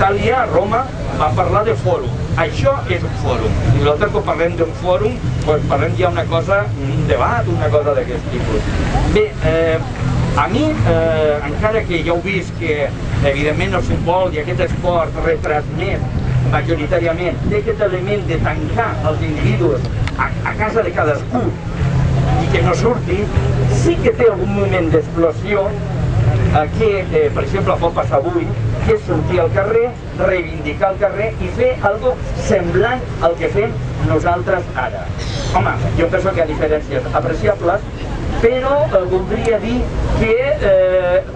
Itàlia, a Roma, va parlar de fòrum. Això és un fòrum. Nosaltres, quan parlem d'un fòrum, parlem ja una cosa, un debat, una cosa d'aquest tipus. Bé, a mi, encara que ja heu vist que, evidentment, el futbol i aquest esport retransmet majoritàriament té aquest element de tancar els individus a casa de cadascú i que no surti, sí que té algun moment d'explosió que, per exemple, pot passar avui, que és sortir al carrer, reivindicar el carrer i fer alguna cosa semblant al que fem nosaltres ara. Home, jo penso que hi ha diferències apreciables, però voldria dir que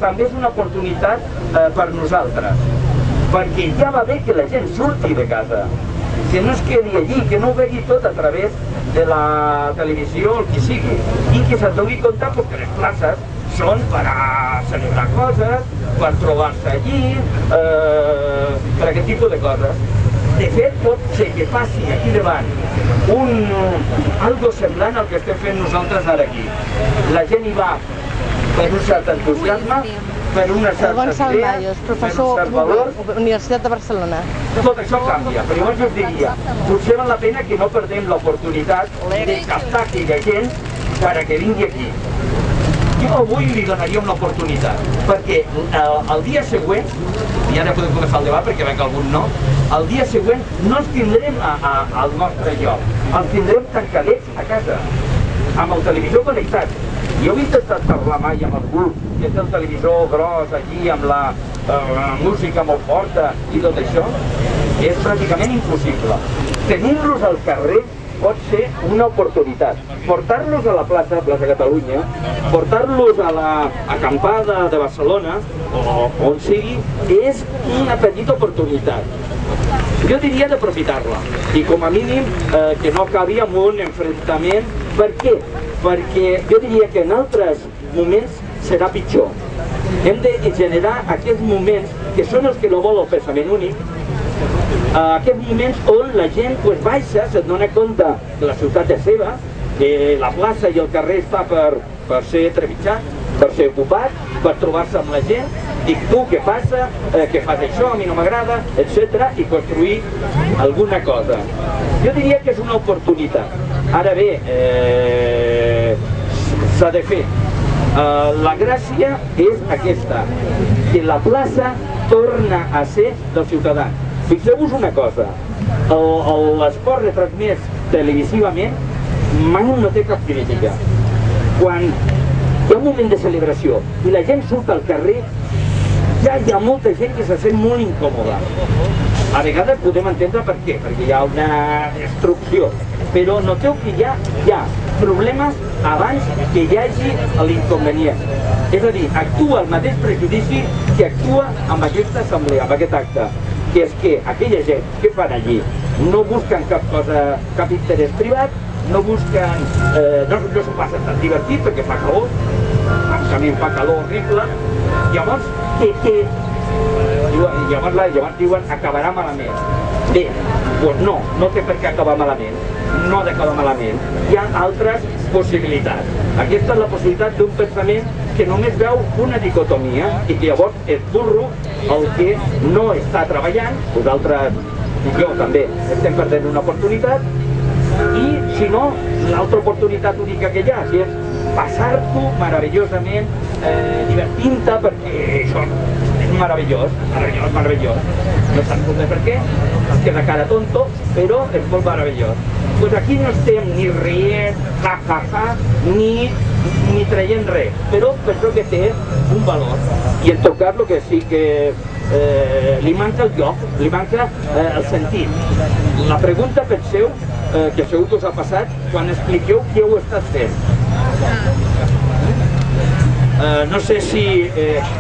també és una oportunitat per nosaltres, perquè ja va bé que la gent surti de casa, que no es quedi allí, que no ho vegi tot a través de la televisió o el que sigui, i que s'adoni compte que les places són per a celebrar coses, per trobar-se allí, per aquest tipus de coses. De fet, pot ser que passi aquí davant algo semblant al que estem fent nosaltres ara aquí. La gent hi va per un cert entusiasme, per una certa idea, professor, Universitat de Barcelona. Tot això canvia, però llavors us diria, potser val la pena que no perdem l'oportunitat de captar aquella gent perquè vingui aquí. Jo avui li donaria una oportunitat, perquè el dia següent, i ara podem començar el debat perquè veig que algun no, el dia següent no els tindrem al nostre lloc, els tindrem tancadets a casa, amb el televisor connectat. Jo he intentat parlar mai amb algú que té el televisor gros allí amb la música molt forta i tot això, és pràcticament impossible. Tenir-los al carrer pot ser una oportunitat. Portar-los a la plaça Catalunya, portar-los a l'acampada de Barcelona, o on sigui, és una petita oportunitat. Jo diria d'aprofitar-la, i com a mínim que no acabi amb un enfrontament. Per què? Perquè jo diria que en altres moments serà pitjor. Hem de generar aquests moments que són els que no vol el pensament únic, aquests moments on la gent baixa, se't dona compte que la ciutat és seva, que la plaça i el carrer està per ser trepitjat, per ser ocupat, per trobar-se amb la gent, dic tu què passa, què fas això, a mi no m'agrada, etc. i construir alguna cosa. Jo diria que és una oportunitat. Ara bé, s'ha de fer. La gràcia és aquesta, que la plaça torna a ser dels ciutadans. Fixeu-vos una cosa, l'esport retransmès televisivament mai no té cap crítica. Quan hi ha un moment de celebració i la gent surt al carrer, ja hi ha molta gent que se sent molt incòmoda. A vegades podem entendre per què, perquè hi ha una destrucció, però noteu que ja hi ha problemes abans que hi hagi l'inconvenient. És a dir, actua el mateix prejudici que actua amb aquesta assemblea, amb aquest acte, que és que aquella gent que fan allí no busquen cap cosa, cap interès privat, no busquen, no s'ho passen tan divertit perquè fa calor, a mi em fa calor horrible, llavors llavors diuen acabarà malament. Bé, doncs no té per què acabar malament, no ha d'acabar malament, hi ha altres possibilitats. Aquesta és la possibilitat d'un pensament que només veu una dicotomia i que llavors és burro el que no està treballant, vosaltres i jo també estem perdent una oportunitat, i si no, l'altra oportunitat única que hi ha, que és passar-t'ho meravellosament, divertint-te, perquè això és meravellós, meravellós. No s'entén per què, es queda cara tonto, però és molt meravellós. Doncs aquí no estem ni rient, ni traient res, però penso que té un valor. I en tot cas, el que sí que li manca el lloc, li manca el sentit. La pregunta, penseu, que segur que us ha passat, quan expliqueu què heu estat fent. No sé si...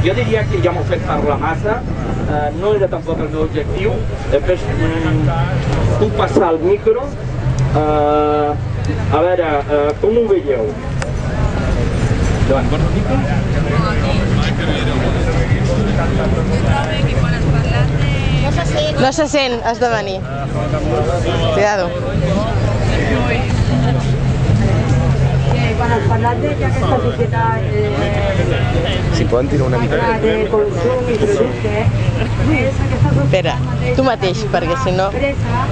jo diria que ja m'ho fet parlar massa, no era tampoc el meu objectiu. Després puc passar el micro. A veure, com ho veieu? Joan, vols el micro? No se sent, has de venir. Cuidado. quan has parlat d'aquesta societat Si poden tirar una mica de consum i producte, és aquesta societat... Espera, tu mateix, perquè si no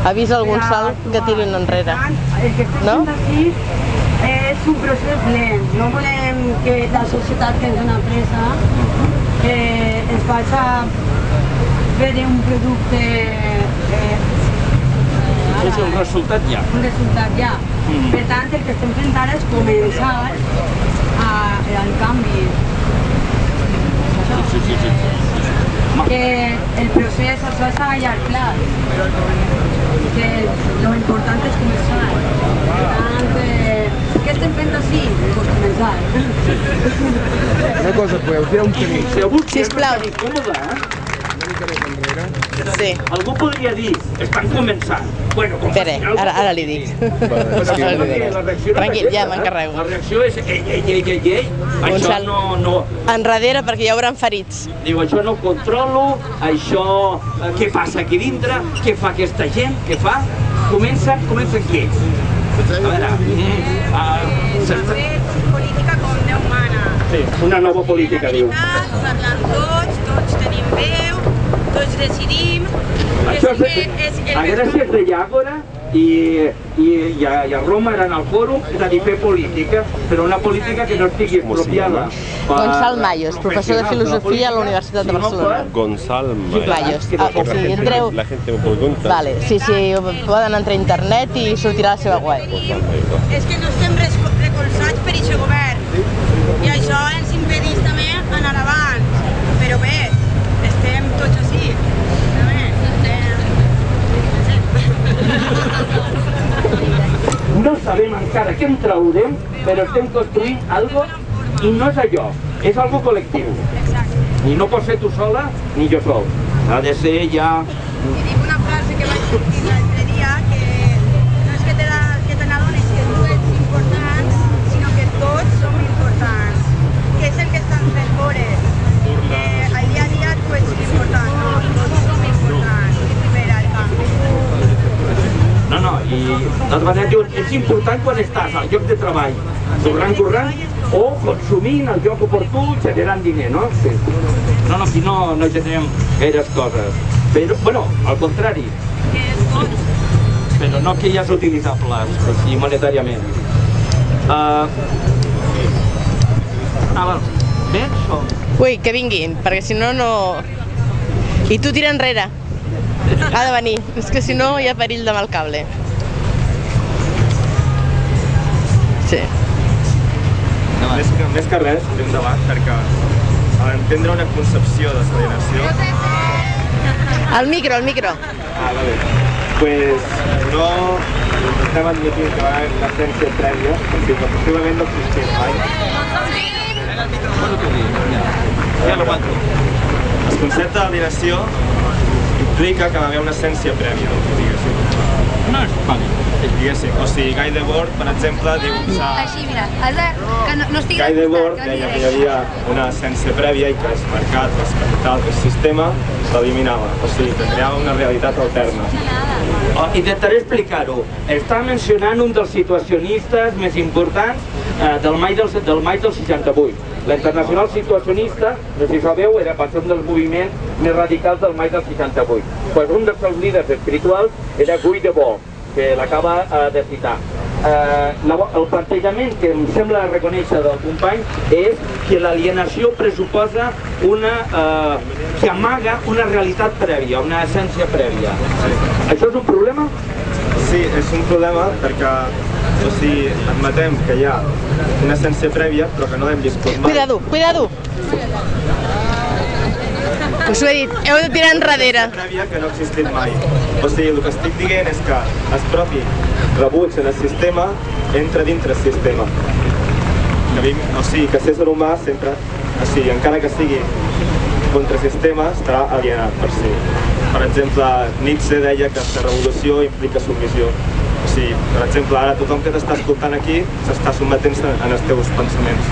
avisa algun salt que tirin enrere. El que estem fent aquí és un procés lent. No volem que la societat, que és una pressa, es faci fer un producte... És un resultat ja. Un resultat ja. Per tant, el que estem fent ara és començar al canvi. Que el procés es fa a llarg plaç. Que l'important és començar. Per tant, què estem fent així? Doncs començar. Una cosa, podeu tirar un camí. Sisplau. Sí. Algú podria dir, estan començant. Bueno, Espera, ara li dic. Tranquil, ja m'encarrego. La reacció és ei. Això no... Enrere, perquè hi haurà ferits. Diu, això no ho controlo, això... Què passa aquí dintre? Què fa aquesta gent? Què fa? Comencen què? A veure... Política com Déu mana. Sí, una nova política, diu. Parlant tots tenim veu, tots decidim. Això a Grècia és de Llàgora i a Roma eren al fòrum, és a dir, fer política, però una política que no estigui expropiada. Gonçal Mayos, professor de filosofia a la Universitat de Barcelona. Gonçal Mayos. Sí, entreu... La gente me pregunta. Vale, sí, poden entrar a internet i sortirà a la seva web. És que no estem recolzats per aquest govern i això ens impedeix també anar avant. Però bé, estem tots així. No sabem encara què en traurem, però estem construint algo i no és allò, és algo col·lectiu. I no pots ser tu sola ni jo sol. Ha de ser ja... I dic una frase que vaig sortir l'altre dia, que no és que te n'adones que tu ets important, sinó que tots som importants. Que és el que estan fent fora. Que al dia a dia tu ets important, no? Tots som importants per al canvi. No, i les maneres diuen, és important quan estàs al lloc de treball, corrent, o consumint el lloc oportú, generant diner, no? Sí. No, aquí no generem gaires coses. Però, bueno, al contrari. Que és tots. Però no que ja és utilitzable, així monetàriament. Veig o...? Ui, que vinguin, perquè si no, no... I tu tira enrere. Ha de venir, és que si no hi ha perill de mal cable. Sí. Més que res, un debat, perquè a entendre una concepció de salinació... El micro. Vale. Pues no estem admitint que va haver una ciència prèvia, perquè possiblement no existeix mai. El concepte d'alienació implica que va haver una essència prèvia, diguéssim. Diguéssim, o sigui, Guy Debord, per exemple, diu... Així, mira, que no estigui... Guy Debord deia que hi havia una essència prèvia i que els mercats, les capitals, el sistema l'eliminava, o sigui, que creava una realitat alterna. Intentaré explicar-ho. Està mencionant un dels situacionistes més importants del maig del 68. La Internacional Situacionista, no sé si sabeu, va ser un dels moviments més radicals del maig del 68. Pues un dels seus líders espirituals era Guy Debord, que l'acaba de citar. El plantejament que em sembla reconèixer del company és que l'alienació pressuposa que amaga una realitat prèvia, una essència prèvia. Això és un problema? Sí, és un problema perquè admetem que hi ha una essència prèvia però que no l'hem viscut mai. Cuidado! Us ho he dit, heu de tirar enrere. Una prèvia que no ha existit mai. O sigui, el que estic dient és que el propi rebuig en el sistema entra dintre el sistema. O sigui, que l'ésser humà sempre, encara que sigui contra el sistema, estarà alienat per si. Per exemple, Nietzsche deia que la revolució implica submissió. O sigui, per exemple, ara tothom que t'està escoltant aquí s'està sometent en els teus pensaments.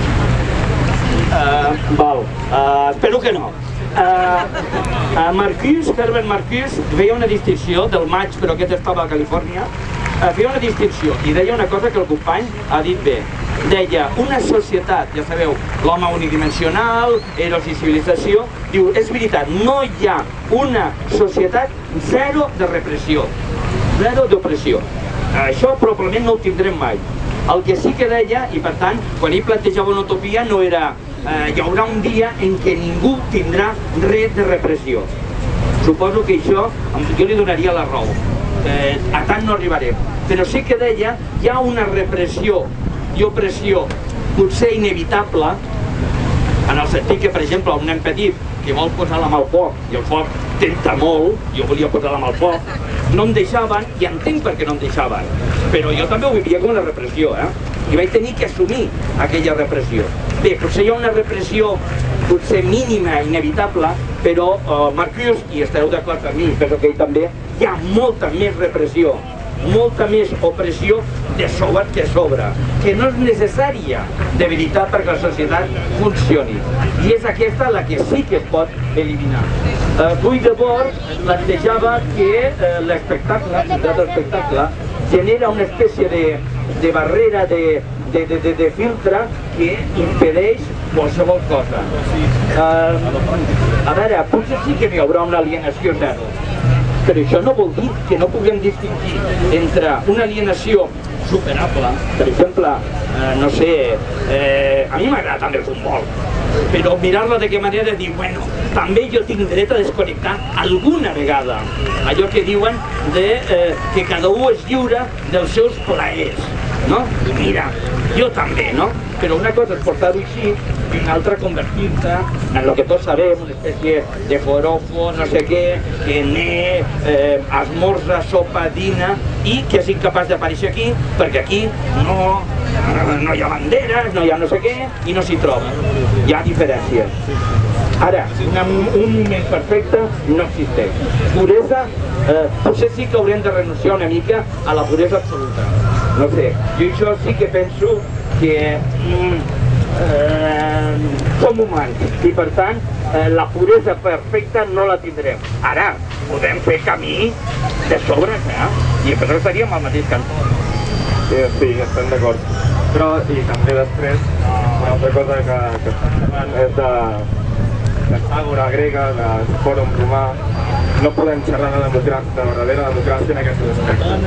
Espero que no. Herbert Marcuse feia una distinció del maig, però aquest estava a Califòrnia, feia una distinció i deia una cosa que el company ha dit bé. deia, una societat, ja sabeu, l'home unidimensional, eros i civilització, diu, és veritat, no hi ha una societat zero de repressió, zero d'opressió. Això probablement no ho tindrem mai. El que sí que deia, i per tant, quan ell plantejava una utopia no era hi haurà un dia en què ningú tindrà res de repressió. Suposo que això jo li donaria la raó. A tant no arribarem. Però sí que deia hi ha una repressió i opressió potser inevitable, en el sentit que, per exemple, un nen petit que vol posar la mà al foc i el foc tenta molt, jo volia posar la mà al foc, no em deixaven, i entenc per què no em deixaven, però jo també ho vivia com una repressió, i vaig tenir que assumir aquella repressió. Bé, potser hi ha una repressió potser mínima, inevitable, però Marcuse, i estareu d'acord amb mi, penso que ell també, hi ha molta més repressió, molta més opressió de sobre, que no és necessària de veritat perquè la societat funcioni. I és aquesta la que sí que es pot eliminar. Guy Debord plantejava que l'espectacle, l'espectacle, genera una espècie de barrera, de filtre que impedeix qualsevol cosa. A veure, potser sí que n'hi haurà una alienació zero, però això no vol dir que no puguem distingir entre una alienació superable, per exemple, no sé, a mi m'agrada també el futbol, però mirar-la de què manera de dir, bueno, també jo tinc dret a desconnectar alguna vegada. Allò que diuen que cada un és lliure dels seus plaers, no? I mira, jo també, no? Però una cosa és portar-ho així i una altra convertir-se en el que tots sabem, una espècie de forofo, no sé què, que esmorza, sopa, dina, i que és incapaç d'aparèixer aquí, perquè aquí no hi ha banderes, no hi ha no sé què, i no s'hi troba. Hi ha diferències. Ara, un moment perfecte no existeix. Puresa, potser sí que haurem de renunciar una mica a la puresa absoluta. No sé, jo això sí que penso que som humans i per tant la puresa perfecta no la tindrem. Ara, podem fer camí de sobres, i per això estaríem al mateix cantó. Sí, estem d'acord. Però, i també després, una altra cosa que estem parlant és de l'àgora grega, del fòrum romà. No podem xerrar de verdadera democràcia en aquests aspectes.